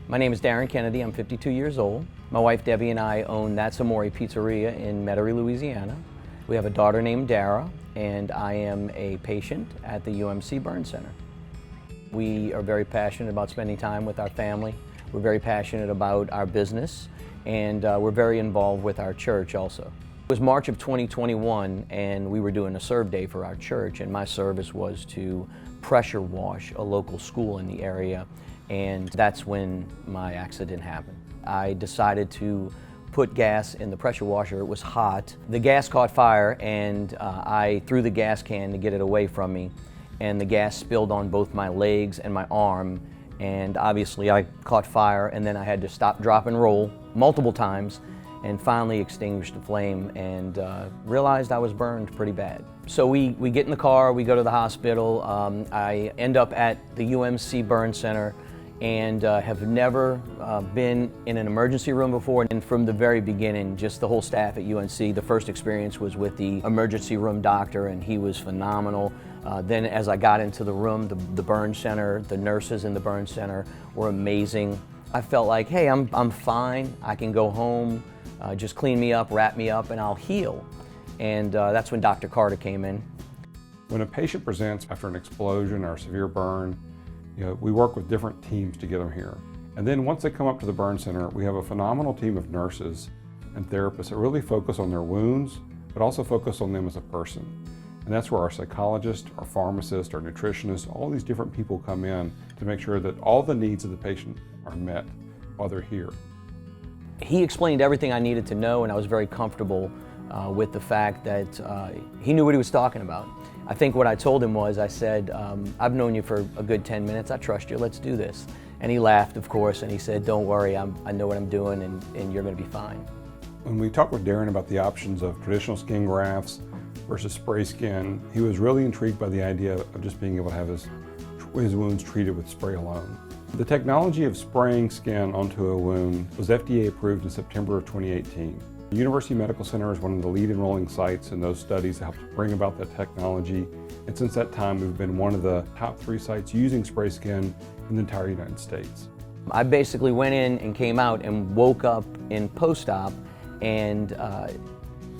My name is Darren Kennedy. I'm 52 years old. My wife Debbie and I own That's Amore Pizzeria in Metairie, Louisiana. We have a daughter named Dara, and I am a patient at the UMC Burn Center. We are very passionate about spending time with our family. We're very passionate about our business, and we're very involved with our church also. It was March of 2021, and we were doing a serve day for our church, and my service was to pressure wash a local school in the area, and that's when my accident happened. I decided to put gas in the pressure washer. It was hot. The gas caught fire, and I threw the gas can to get it away from me, and the gas spilled on both my legs and my arm, and obviously I caught fire, and then I had to stop, drop, and roll multiple times, and finally extinguished the flame and realized I was burned pretty bad. So we get in the car, we go to the hospital. I end up at the UMC Burn Center and have never been in an emergency room before. And from the very beginning, just the whole staff at UNC, the first experience was with the emergency room doctor, and he was phenomenal. Then as I got into the room, the burn center, the nurses in the burn center were amazing. I felt like, hey, I'm fine, I can go home, just clean me up, wrap me up, and I'll heal. And that's when Dr. Carter came in. When a patient presents after an explosion or a severe burn, we work with different teams to get them here. And then once they come up to the burn center, we have a phenomenal team of nurses and therapists that really focus on their wounds, but also focus on them as a person. And that's where our psychologist, our pharmacist, our nutritionist, all these different people come in to make sure that all the needs of the patient are met while they're here. He explained everything I needed to know, and I was very comfortable with the fact that he knew what he was talking about. I think what I told him was, I said, I've known you for a good 10 minutes, I trust you, let's do this. And he laughed, of course, and he said, don't worry, I know what I'm doing, and you're going to be fine. When we talked with Darren about the options of traditional skin grafts versus spray skin, he was really intrigued by the idea of just being able to have his wounds treated with spray alone. The technology of spraying skin onto a wound was FDA approved in September of 2018. The University Medical Center is one of the lead enrolling sites in those studies that helped bring about that technology. And since that time, we've been one of the top 3 sites using spray skin in the entire United States. I basically went in and came out and woke up in post-op and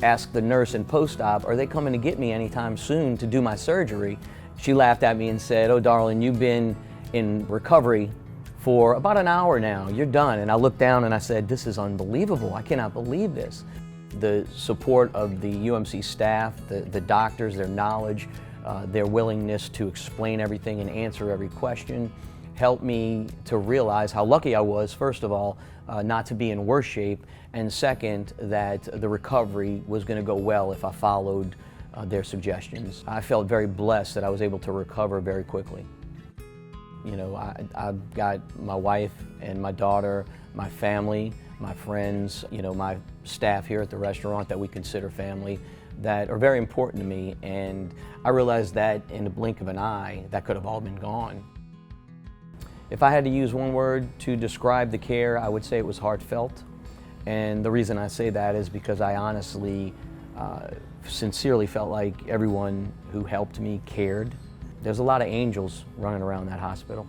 asked the nurse in post-op, are they coming to get me anytime soon to do my surgery? She laughed at me and said, oh darling, you've been in recovery for about an hour now, you're done. And I looked down and I said, this is unbelievable, I cannot believe this. The support of the UMC staff, the doctors, their knowledge, their willingness to explain everything and answer every question helped me to realize how lucky I was, first of all, not to be in worse shape, and second, that the recovery was going to go well if I followed their suggestions. I felt very blessed that I was able to recover very quickly. You know, I've got my wife and my daughter, my family, my friends, my staff here at the restaurant that we consider family, that are very important to me, and I realized that in the blink of an eye, that could have all been gone. If I had to use one word to describe the care, I would say it was heartfelt. And the reason I say that is because I honestly, sincerely felt like everyone who helped me cared. There's a lot of angels running around that hospital.